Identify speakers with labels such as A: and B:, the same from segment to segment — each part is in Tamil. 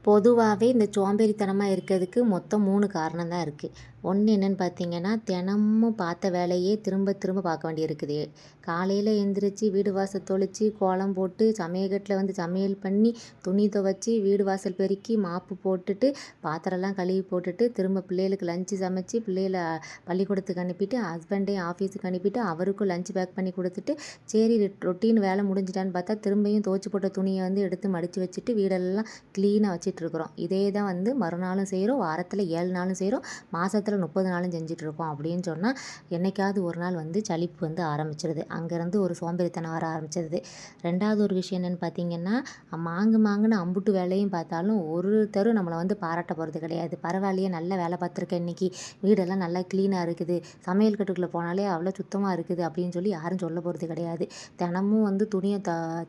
A: பொதுவாகவே இந்த சோம்பேறித்தனமாக இருக்கிறதுக்கு மொத்தம் 3 காரணம் தான் இருக்குது. ஒன்று என்னென்னு பார்த்தீங்கன்னா, தினமும் பார்த்த வேலையே திரும்ப திரும்ப பார்க்க வேண்டியிருக்குது. காலையில் எந்திரிச்சு வீடு வாசல் தொளிச்சு, கோலம் போட்டு, சமையக்கட்டில் வந்து சமையல் பண்ணி, துணி துவைச்சி, வீடு வாசல் பெருக்கி, மாப்பு போட்டுட்டு, பாத்திரம்லாம் கழுவி போட்டுட்டு, திரும்ப பிள்ளைகளுக்கு லஞ்சு சமைச்சு, பிள்ளைகள பள்ளிக்கூடத்துக்கு அனுப்பிட்டு, ஹஸ்பண்டையும் ஆஃபீஸுக்கு அனுப்பிட்டு, அவருக்கும் லஞ்ச் பேக் பண்ணி கொடுத்துட்டு, சரி ரொட்டீன் வேலை முடிஞ்சிட்டான்னு பார்த்தா, திரும்பியும் துவைச்சி போட்ட துணியை வந்து எடுத்து மடித்து வச்சுட்டு, வீடெல்லாம் க்ளீனாக வச்சிட்ருக்குறோம். இதே தான் வந்து மறுநாளும் செய்கிறோம், வாரத்தில் 7 நாளும் செய்கிறோம், மாதத்தில் 30 நாளும் செஞ்சிட்ருக்கோம். அப்படின்னு சொன்னால் என்னைக்காவது ஒரு நாள் வந்து சலிப்பு வந்து ஆரம்பிச்சிருது. அங்கேருந்து ஒரு சோம்பேறித்தனம் வர ஆரம்பிச்சிருது. 2வது ஒரு விஷயம் என்னென்னு பார்த்தீங்கன்னா, மாங்குன்னு அம்புட்டு வேலையும் பார்த்தாலும் ஒருத்தரும் நம்மளை வந்து பாராட்ட போகிறது கிடையாது. பரவாயில்லையே, நல்ல வேலை பார்த்துருக்கேன் இன்றைக்கி, வீடெல்லாம் நல்லா க்ளீனாக இருக்குது, சமையல் கட்டுக்குள்ளே போனாலே அவ்வளோ சுத்தமாக இருக்குது அப்படின்னு சொல்லி யாரும் சொல்ல போகிறது கிடையாது. தினமும் வந்து துணியை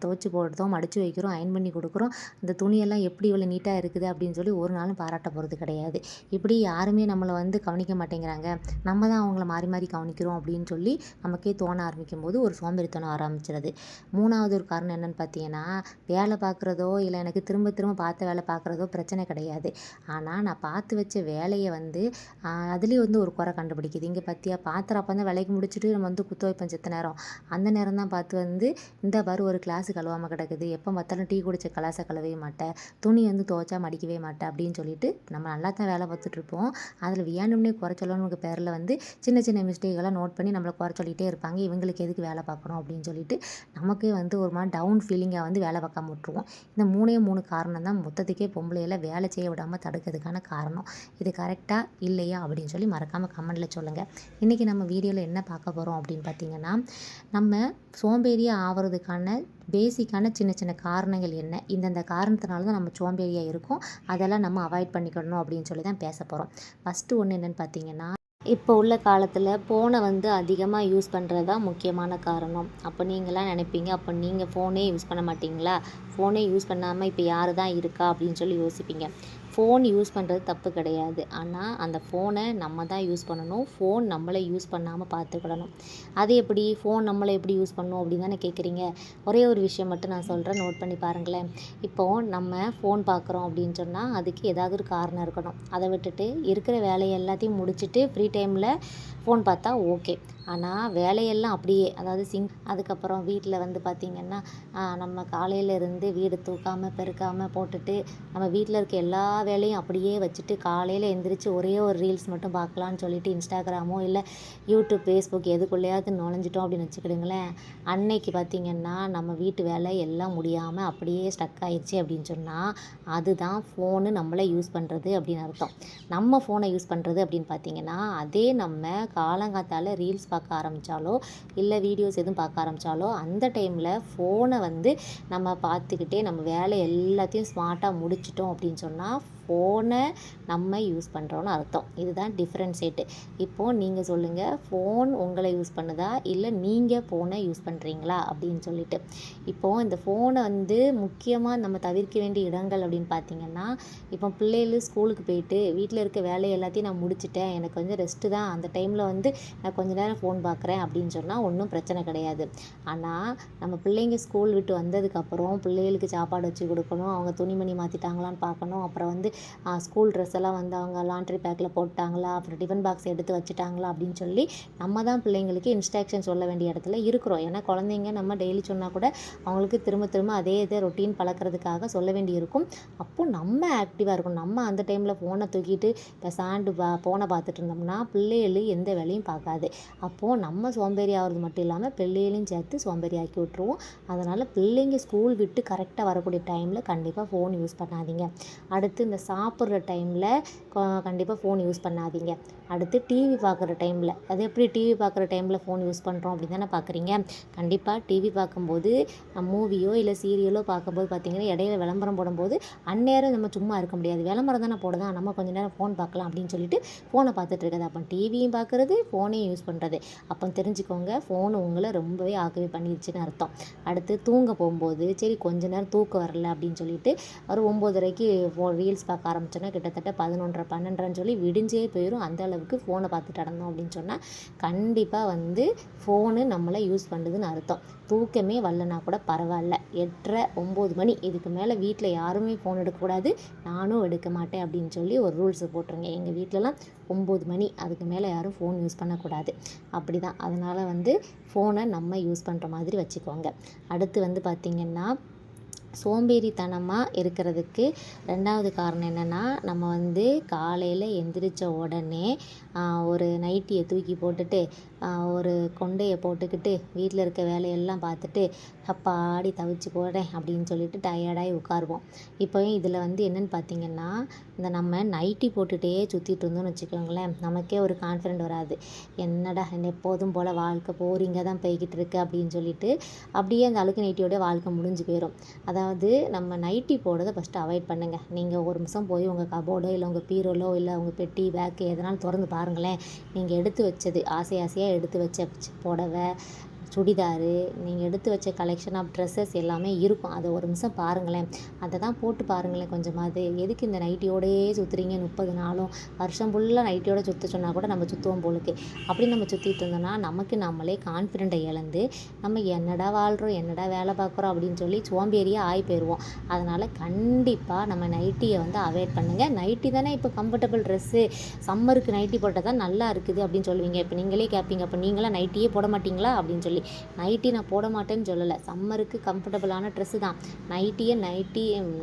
A: துவைச்சி போடுறோம், மடித்து வைக்கிறோம், அயன் பண்ணி கொடுக்குறோம், அந்த துணியெல்லாம் எப்படி இவ்வளோ நீட்டாக இருக்குது அப்படின்னு சொல்லி ஒரு நாளும் பாராட்ட போகிறது கிடையாது. இப்படி யாருமே நம்மளை வந்து கவனிக்க மாட்டேங்கிறாங்க, நம்ம தான் அவங்கள மாறி மாறி கவனிக்கிறோம் அப்படின்னு சொல்லி நமக்கே தோண ஆரம்பிக்கும் போது ஒரு சோம்பேறித்தனம் ஆரம்பிச்சிருது. 3வது ஒரு காரணம் என்னென்னு பார்த்தீங்கன்னா, வேலை பார்க்குறதோ இல்லை எனக்கு திரும்ப திரும்ப பார்த்த வேலை பார்க்குறதோ பிரச்சனை கிடையாது. ஆனால் நான் பார்த்து வச்ச வேலையை வந்து அதுலேயும் வந்து ஒரு குறை கண்டுபிடிக்குது. இங்கே பார்த்தியா, பாத்திரம் அப்போ தான் விலைக்கு முடிச்சுட்டு நம்ம வந்து குத்த வைப்போம் செத்த நேரம், அந்த நேரம் தான் பார்த்து வந்து இந்த பாரு ஒரு கிளாஸு கழுவாமல் கிடக்குது, எப்போ பார்த்தாலும் டீ குடிச்ச கிளாஸை கழுவவே மாட்டேன், துணி வந்து துவைச்சா மடிக்கவே மாட்டேன் அப்படின்னு சொல்லிட்டு நம்ம நல்லா தான் வேலை பார்த்துட்ருப்போம். அதில் வேணும்னே குறை சொல்லணுங்கிற பேரில் வந்து சின்ன சின்ன மிஸ்டேக்கெல்லாம் நோட் பண்ணி நம்மளை குறை சொல்லிகிட்டே இருப்பாங்க. இவங்களுக்கு எதுக்கு வேலை பார்க்கணும் அப்படின்னு சொல்லிட்டு நமக்கே வந்து ஒரு மாதிரி டவுன் ஃபீலிங்காக வந்து வேலை பார்க்காம விட்டுருவோம். இந்த 3 காரணம் தான் மொத்தத்துக்கே பொம்பளையில் வேலை செய்ய விடாமல் தடுக்கிறதுக்கான காரணம். இது கரெக்டாக இல்லையா அப்படின்னு சொல்லி மறக்காமல் கமெண்டில் சொல்லுங்கள். இன்றைக்கி நம்ம வீடியோவில் என்ன பார்க்க போகிறோம் அப்படின்னு பார்த்தீங்கன்னா, நம்ம சோம்பேறியாக ஆகிறதுக்கான பேசிக்கான சின்ன சின்ன காரணங்கள் என்ன, இந்தந்த காரணத்தினால தான் நம்ம சோம்பேறியாக இருக்கோம், அதெல்லாம் நம்ம அவாய்ட் பண்ணிக்கணும் அப்படின்னு சொல்லி தான் பேச போகிறோம். ஃபஸ்ட்டு ஒன்று என்னென்னு பார்த்தீங்கன்னா, இப்போ உள்ள காலத்தில் ஃபோனை வந்து அதிகமாக யூஸ் பண்ணுறது தான் முக்கியமான காரணம். அப்போ நீங்களாம் நினைப்பீங்க, அப்போ நீங்கள் ஃபோனே யூஸ் பண்ண மாட்டிங்களா, ஃபோனே யூஸ் பண்ணாமல் இப்போ யார் தான் இருக்கா அப்படின்னு சொல்லி யோசிப்பீங்க. ஃபோன் யூஸ் பண்ணுறது தப்பு கிடையாது, ஆனால் அந்த ஃபோனை நம்ம தான் யூஸ் பண்ணணும், ஃபோன் நம்மளை யூஸ் பண்ணாமல் பார்த்துக்கிடணும். அது எப்படி, ஃபோன் நம்மளை எப்படி யூஸ் பண்ணணும் அப்படின்னு தானே கேட்குறீங்க. ஒரே ஒரு விஷயம் மட்டும் நான் சொல்கிறேன், நோட் பண்ணி பாருங்களேன். இப்போது நம்ம ஃபோன் பார்க்குறோம் அப்படின்னு சொன்னால் அதுக்கு ஏதாவது ஒரு காரணம் இருக்கணும். அதை விட்டுட்டு இருக்கிற வேலையை எல்லாத்தையும் முடிச்சுட்டு ஃப்ரீ டைமில் ஃபோன் பார்த்தா ஓகே. ஆனால் வேலையெல்லாம் அப்படியே, அதாவது அதுக்கப்புறம் வீட்டில் வந்து பார்த்திங்கன்னா, நம்ம காலையிலேருந்து வீடு தூக்காமல் பெருக்காமல் போட்டுட்டு நம்ம வீட்டில் இருக்க எல்லா வேலையும் அப்படியே வச்சுட்டு காலையில் எந்திரிச்சு ஒரே ஒரு ரீல்ஸ் மட்டும் பார்க்கலான்னு சொல்லிட்டு இன்ஸ்டாகிராமோ இல்லை யூடியூப், ஃபேஸ்புக் எதுக்குள்ளேயாவது நுழைஞ்சிட்டோம் அப்படின்னு வச்சுக்கிடுங்களேன், அன்னைக்கு பார்த்திங்கன்னா நம்ம வீட்டு வேலை எல்லாம் முடியாமல் அப்படியே ஸ்டக் ஆயிடுச்சு அப்படின்னு சொன்னால் அதுதான் ஃபோனு நம்மளை யூஸ் பண்ணுறது அப்படின்னு அர்த்தம். நம்ம ஃபோனை யூஸ் பண்ணுறது அப்படின்னு பார்த்திங்கன்னா, அதே நம்ம காலங்காத்தால் ரீல்ஸ் பார்க்க ஆரம்பித்தாலோ இல்லை வீடியோஸ் எதுவும் பார்க்க ஆரம்பித்தாலோ அந்த டைமில் ஃபோனை வந்து நம்ம பார்த்துக்கிட்டே நம்ம வேலை எல்லாத்தையும் ஸ்மார்ட்டாக முடிச்சிட்டோம் அப்படின்னு சொன்னால் ஃபோனை நம்ம யூஸ் பண்ணுறோன்னு அர்த்தம். இதுதான் டிஃப்ரென்ஸேட்டு. இப்போது நீங்கள் சொல்லுங்கள், ஃபோன் உங்களை யூஸ் பண்ணுதா இல்லை நீங்கள் ஃபோனை யூஸ் பண்ணுறீங்களா அப்படின்னு சொல்லிட்டு. இப்போது இந்த ஃபோனை வந்து முக்கியமாக நம்ம தவிர்க்க வேண்டிய இடங்கள் அப்படின்னு பார்த்திங்கன்னா, இப்போ பிள்ளைகள் ஸ்கூலுக்கு போயிட்டு வீட்டில் இருக்க வேலை எல்லாத்தையும் நான் முடிச்சிட்டேன், எனக்கு வந்து ரெஸ்ட்டு தான், அந்த டைமில் வந்து நான் கொஞ்ச நேரம் ஃபோன் பார்க்குறேன் அப்படின்னு சொன்னால் ஒன்றும் பிரச்சனை கிடையாது. ஆனால் நம்ம பிள்ளைங்க ஸ்கூல் விட்டு வந்ததுக்கப்புறம் பிள்ளைகளுக்கு சாப்பாடு வச்சு கொடுக்கணும், அவங்க துணிமணி மாற்றிட்டாங்களான்னு பார்க்கணும், அப்புறம் வந்து ஸ்கூல் ட்ரெஸ் எல்லாம் வந்து அவங்க லாண்ட்ரி பேக்கில் போட்டாங்களா, அப்புறம் டிஃபன் பாக்ஸ் எடுத்து வச்சுட்டாங்களா அப்படின்னு சொல்லி நம்ம தான் பிள்ளைங்களுக்கு இன்ஸ்ட்ரக்ஷன் சொல்ல வேண்டிய இடத்துல இருக்கிறோம். ஏன்னா குழந்தைங்க நம்ம டெய்லி சொன்னால் கூட அவங்களுக்கு திரும்ப திரும்ப அதே இதை ரொட்டீன் பழக்கிறதுக்காக சொல்ல வேண்டி இருக்கும். அப்போது நம்ம ஆக்டிவாக இருக்கணும். நம்ம அந்த டைமில் ஃபோனை தூக்கிட்டு பேசாண்டு ஃபோனை பார்த்துட்டு இருந்தோம்னா பிள்ளைகள் எந்த வேலையும் பார்க்காது. அப்போது நம்ம சோம்பேறி ஆகிறது மட்டும் இல்லாமல் பிள்ளைகளையும் சேர்த்து சோம்பேறி ஆக்கி விட்ருவோம். அதனால் பிள்ளைங்க ஸ்கூல் விட்டு கரெக்டாக வரக்கூடிய டைமில் கண்டிப்பாக ஃபோன் யூஸ் பண்ணாதீங்க. அடுத்து இந்த சாப்பிட்ற டைமில் கண்டிப்பாக ஃபோன் யூஸ் பண்ணாதீங்க. அடுத்து டிவி பார்க்குற டைமில், அது எப்படி டிவி பார்க்குற டைமில் ஃபோன் யூஸ் பண்ணுறோம் அப்படின்னு தானே பார்க்குறீங்க. கண்டிப்பாக டிவி பார்க்கும்போது மூவியோ இல்லை சீரியலோ பார்க்கும்போது பார்த்திங்கன்னா இடையில விளம்பரம் போடும்போது அந்நேரம் நம்ம சும்மா இருக்க முடியாது, விளம்பரம் தானே போடுதான், நம்ம கொஞ்சம் நேரம் ஃபோன் பார்க்கலாம் அப்படின்னு சொல்லிட்டு ஃபோனை பார்த்துட்டு இருக்கிறது. அப்போ டிவியும் பார்க்குறது ஃபோனையும் யூஸ் பண்ணுறது. அப்போ தெரிஞ்சுக்கோங்க, ஃபோன் உங்களை ரொம்பவே ஆக்கவே பண்ணிடுச்சுன்னு அர்த்தம். அடுத்து தூங்க போகும்போது சரி கொஞ்ச நேரம் தூக்கம் வரல அப்படின்னு சொல்லிட்டு ஒரு 9:30க்கு ரீல்ஸ் பார்க்க ஆரம்பிச்சோன்னா கிட்டத்தட்ட 11:30 12:30ன்னு சொல்லி விடிஞ்சே போயிடும். அந்த அளவுக்கு ஃபோனை பார்த்துட்டு நடந்தோம் அப்படின்னு சொன்னால் கண்டிப்பாக வந்து ஃபோனு நம்மளை யூஸ் பண்ணுதுன்னு அர்த்தம். தூக்கமே வரலனா கூட பரவாயில்ல, 8:30 9 மணி இதுக்கு மேலே வீட்டில் யாருமே ஃபோன் எடுக்கக்கூடாது, நானும் எடுக்க மாட்டேன் அப்படின்னு சொல்லி ஒரு ரூல்ஸை போட்டுருங்க. எங்கள் வீட்டிலலாம் 9 மணி அதுக்கு மேலே யாரும் ஃபோன் யூஸ் பண்ணக்கூடாது. அப்படி தான். அதனால் வந்து ஃபோனை நம்ம யூஸ் பண்ணுற மாதிரி வச்சுக்கோங்க. அடுத்து வந்து பார்த்திங்கன்னா சோம்பேறித்தனமாக இருக்கிறதுக்கு 2வது காரணம் என்னென்னா, நம்ம வந்து காலையில் எந்திரிச்ச உடனே ஒரு நைட்டியை தூக்கி போட்டுட்டு ஒரு கொண்டையை போட்டுக்கிட்டு வீட்டில் இருக்க வேலையெல்லாம் பார்த்துட்டு அப்பாடி தவிச்சு போடுறேன் அப்படின்னு சொல்லிட்டு டயர்டாகி உட்காருவோம். இப்போயும் இதில் வந்து என்னென்னு பார்த்தீங்கன்னா, இந்த நம்ம நைட்டி போட்டுகிட்டே சுற்றிட்டு இருந்தோம்னு வச்சுக்கோங்களேன், நமக்கே ஒரு கான்ஃபிடென்ட் வராது. என்னடா எப்போதும் போல் வாழ்க்கை போரிங்காக தான் போய்கிட்டு இருக்கு அப்படின்னு சொல்லிட்டு அப்படியே அந்த அழுக்கு நைட்டியோட வாழ்க்கை முடிஞ்சு போயிடும். அதாவது நம்ம நைட்டி போடுறத ஃபஸ்ட்டு அவாய்ட் பண்ணுங்கள். நீங்கள் ஒரு நிமிஷம் போய் உங்கள் கபோர்டோ இல்லை உங்கள் பீரோலோ இல்லை உங்கள் பெட்டி பேக்கு எதனாலும் திறந்து பாருங்களேன். நீங்கள் எடுத்து வச்சது ஆசையாக எடுத்து வச்ச புடவை, சுடிதாரு, நீங்கள் எடுத்து வச்ச கலெக்ஷன் ஆஃப் ட்ரெஸ்ஸஸ் எல்லாமே இருக்கும். அதை ஒரு நிமிஷம் பாருங்களேன். அதை தான் போட்டு பாருங்களேன் கொஞ்சமாவது. எதுக்கு இந்த நைட்டியோடையே சுற்றுறீங்க 30 நாளும்? வருஷம் ஃபுல்லாக நைட்டியோட சுற்ற சொன்னால் கூட நம்ம சுற்றுவோம் போலுக்கு. அப்படி நம்ம சுற்றிட்டு இருந்தோம்னா நமக்கு நம்மளே கான்ஃபிடென்ட்டை இழந்து நம்ம என்னடா வாழ்கிறோம், என்னடா வேலை பார்க்குறோம் அப்படின்னு சொல்லி சோம்பேறியாக ஆகி போயிடுவோம். அதனால் கண்டிப்பாக நம்ம நைட்டியை வந்து அவாய்ட் பண்ணுங்கள். நைட்டி தானே இப்போ கம்ஃபர்டபுள் ட்ரெஸ்ஸு, சம்மருக்கு நைட்டி போட்டால் தான் நல்லா இருக்குது அப்படின்னு சொல்லுவீங்க. இப்போ நீங்களே கேட்பீங்க, அப்போ நீங்களாம் நைட்டியே போட மாட்டிங்களா அப்படின்னு சொல்லி. நைட்டி நான் போட மாட்டேன்னு சொல்லலை, சம்மருக்கு கம்ஃபர்டபுளான ட்ரெஸ்ஸு தான்.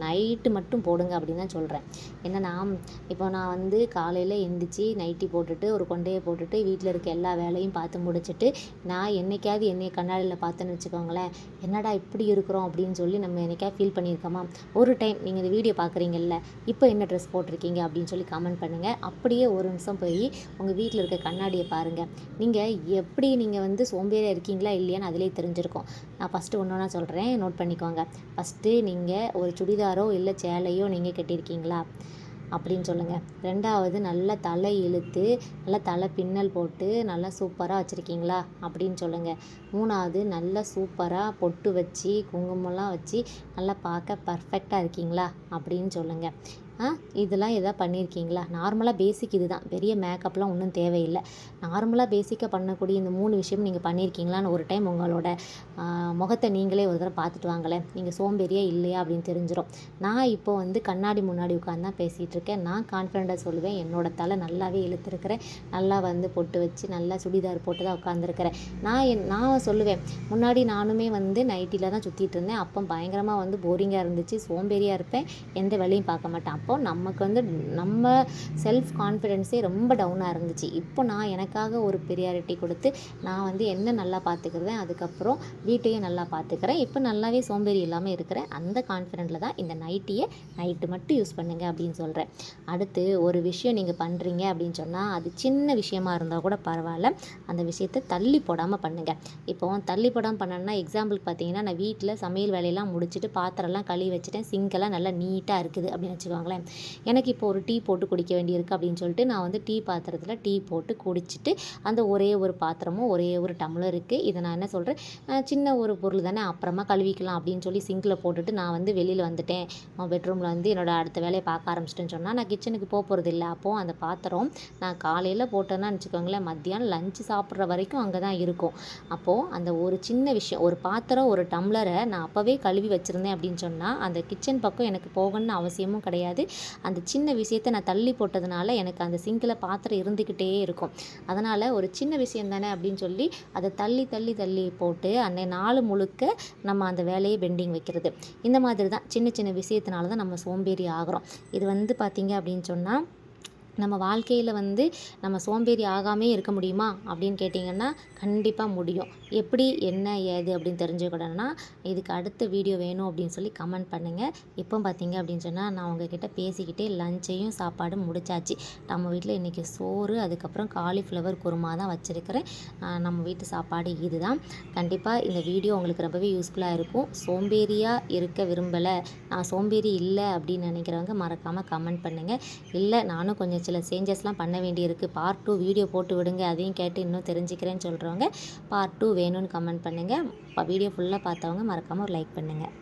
A: நைட்டு மட்டும் போடுங்க அப்படின்னு தான் சொல்கிறேன். என்னன்னா, இப்போ நான் வந்து காலையில் எந்திரிச்சு நைட்டி போட்டுட்டு ஒரு கொண்டையை போட்டுட்டு வீட்டில் இருக்க எல்லா வேலையும் பார்த்து முடிச்சுட்டு நான் என்னைக்காவது என்னைய கண்ணாடியில் பார்த்தேன்னு வச்சுக்கோங்களேன், என்னடா இப்படி இருக்கிறோம் அப்படின்னு சொல்லி நம்ம என்னைக்காவது ஃபீல் பண்ணியிருக்கோமா? ஒரு டைம் நீங்கள் இந்த வீடியோ பார்க்குறீங்கல்ல, இப்போ என்ன ட்ரெஸ் போட்டிருக்கீங்க அப்படின்னு சொல்லி கமெண்ட் பண்ணுங்கள். அப்படியே ஒரு நிமிஷம் போய் உங்கள் வீட்டில் இருக்க கண்ணாடியை பாருங்கள். நீங்கள் வந்து சோம்பேறியாக இருக்கீங்களா இல்லையான்னு அதிலே தெரிஞ்சிருக்கும். நான் ஃபஸ்ட்டு ஒன்றா சொல்கிறேன், நோட் பண்ணிக்கோங்க. ஃபஸ்ட்டு நீங்கள் ஒரு சுடிதாரோ இல்லை சேலையோ நீங்கள் கட்டியிருக்கீங்களா அப்படின்னு சொல்லுங்கள். 2வது நல்லா தலை இழுத்து நல்லா தலை பின்னல் போட்டு நல்லா சூப்பராக வச்சுருக்கீங்களா அப்படின்னு சொல்லுங்கள். 3வது நல்லா சூப்பராக பொட்டு வச்சு குங்குமம்லாம் வச்சு நல்லா பார்க்க பர்ஃபெக்டாக இருக்கீங்களா அப்படின்னு சொல்லுங்கள். இதெல்லாம் எதாவது பண்ணியிருக்கீங்களா? நார்மலாக பேசிக் இது தான், பெரிய மேக்கப்லாம் ஒன்றும் தேவையில்லை. நார்மலாக பேசிக்காக பண்ணக்கூடிய இந்த 3 விஷயம் நீங்கள் பண்ணியிருக்கீங்களான்னு ஒரு டைம் உங்களோட முகத்தை நீங்களே ஒரு தடவை பார்த்துட்டு வாங்களேன். நீங்கள் சோம்பேறியா இல்லையா அப்படின்னு தெரிஞ்சிடும். நான் இப்போ வந்து கண்ணாடி முன்னாடி உட்காந்து தான் பேசிகிட்டு இருக்கேன். நான் கான்ஃபிடென்ட்டாக சொல்லுவேன், என்னோடய தலை நல்லாவே இழுத்துருக்கிறேன், நல்லா வந்து பொட்டு வச்சு நல்லா சுடிதார் போட்டு தான் உட்காந்துருக்கிறேன். நான் சொல்லுவேன், முன்னாடி நானுமே வந்து நைட்டியில் தான் சுற்றிட்டு இருந்தேன். அப்போ பயங்கரமாக வந்து போரிங்காக இருந்துச்சு, சோம்பேறியாக இருப்பேன், எந்த வேலையும் பார்க்க மாட்டேன். அப்போ நமக்கு வந்து நம்ம செல்ஃப் கான்ஃபிடென்ஸே ரொம்ப டவுனாக இருந்துச்சு. இப்போ நான் எனக்காக ஒரு ப்ரியாரிட்டி கொடுத்து நான் வந்து என்ன நல்லா பார்த்துக்கிறேன், அதுக்கப்புறம் வீட்டையும் நல்லா பார்த்துக்கிறேன். இப்போ நல்லாவே சோம்பேறி இல்லாமல் இருக்கிறேன். அந்த கான்ஃபிடென்ட்டில் தான் இந்த நைட்டியை நைட்டு மட்டும் யூஸ் பண்ணுங்கள் அப்படின்னு சொல்கிறேன். அடுத்து ஒரு விஷயம் நீங்கள் பண்ணுறீங்க அப்படின்னு சொன்னால் அது சின்ன விஷயமா இருந்தால் கூட பரவாயில்ல, அந்த விஷயத்தை தள்ளி போடாமல் பண்ணுங்கள். இப்போ தள்ளி போடாமல் பண்ணணும்னா எக்ஸாம்பிளுக்கு பார்த்தீங்கன்னா, நான் வீட்டில் சமையல் வேலையெல்லாம் முடிச்சுட்டு பாத்திரம்லாம் கழுவி வச்சுட்டேன், சிங்கெல்லாம் நல்லா நீட்டாக இருக்குது அப்படின்னு வச்சுக்கோங்களேன். எனக்கு இப்போ ஒரு டீ போட்டு குடிக்க வேண்டியிருக்கு அப்படின்னு சொல்லிட்டு நான் வந்து டீ பாத்திரத்தில் டீ போட்டு குடிச்சிட்டு அந்த ஒரே ஒரு பாத்திரமும் ஒரே ஒரு டம்ளர் இருக்குது. இதை நான் என்ன சொல்கிறேன், சின்ன ஒரு பொருள் தானே அப்புறமா கழுவிக்கலாம் அப்படின்னு சொல்லி சிங்கில் போட்டுட்டு நான் வந்து வெளியில் வந்துட்டேன், பெட்ரூமில் வந்து என்னோடய அடுத்த வேலையை பார்க்க ஆரம்பிச்சிட்டேன்னு சொன்னால் நான் கிச்சனுக்கு போகிறது இல்லை. அப்போது அந்த பாத்திரம் நான் காலையில் போட்டேன்னா வச்சுக்கோங்களேன், மத்தியானம் லஞ்சு சாப்பிட்ற வரைக்கும் அங்கே தான் இருக்கும். அப்போது அந்த ஒரு சின்ன விஷயம், ஒரு பாத்திரம் ஒரு டம்ளரை நான் அப்போவே கழுவி வச்சுருந்தேன் அப்படின்னு சொன்னால் அந்த கிச்சன் பக்கம் எனக்கு போகணும்னு அவசியமும் கிடையாது. அந்த சின்ன விஷயத்தை நான் தள்ளி போட்டதுனால எனக்கு அந்த சிங்கில் பாத்திரம் இருந்துக்கிட்டே இருக்கும். அதனால் ஒரு சின்ன விஷயம் தானே அப்படின்னு சொல்லி அதை தள்ளி தள்ளி தள்ளி போட்டு அன்றைய நாள் முழுக்க நம்ம அந்த வேலையை பெண்டிங் வைக்கிறது. இந்த மாதிரி தான் சின்ன சின்ன விஷயத்தினால தான் நம்ம சோம்பேறி ஆகிறோம். இது வந்து பார்த்திங்க அப்படின்னு சொன்னால் நம்ம வாழ்க்கையில் வந்து நம்ம சோம்பேறி ஆகாமே இருக்க முடியுமா அப்படின்னு கேட்டிங்கன்னா கண்டிப்பாக முடியும். எப்படி என்ன ஏது அப்படின்னு தெரிஞ்சுக்கணும்னா இதுக்கு அடுத்த வீடியோ வேணும் அப்படின்னு சொல்லி கமெண்ட் பண்ணுங்கள். இப்போ பார்த்தீங்க அப்படின்னு சொன்னால் நான் உங்ககிட்ட பேசிக்கிட்டே லஞ்சையும் சாப்பாடும் முடிச்சாச்சு. நம்ம வீட்டில் இன்றைக்கி சோறு, அதுக்கப்புறம் காலிஃப்ளவர் குருமா தான் வச்சுருக்கிறேன். நம்ம வீட்டு சாப்பாடு இது தான். கண்டிப்பாக இந்த வீடியோ உங்களுக்கு ரொம்பவே யூஸ்ஃபுல்லாக இருக்கும். சோம்பேறியாக இருக்க விரும்பலை, நான் சோம்பேறி இல்லை அப்படின்னு நினைக்கிறவங்க மறக்காமல் கமெண்ட் பண்ணுங்கள். இல்லை நானும் கொஞ்சம் சில சேஞ்சஸ்லாம் பண்ண வேண்டியிருக்கு, பார்ட் 2 வீடியோ போட்டு விடுங்க, அதையும் கேட்டு இன்னும் தெரிஞ்சுக்கிறேன்னு சொல்கிறவங்க பார்ட் 2 வேணும்னு கமெண்ட் பண்ணுங்கள். வீடியோ ஃபுல்லாக பார்த்தவங்க மறக்காமல் ஒரு லைக் பண்ணுங்கள்.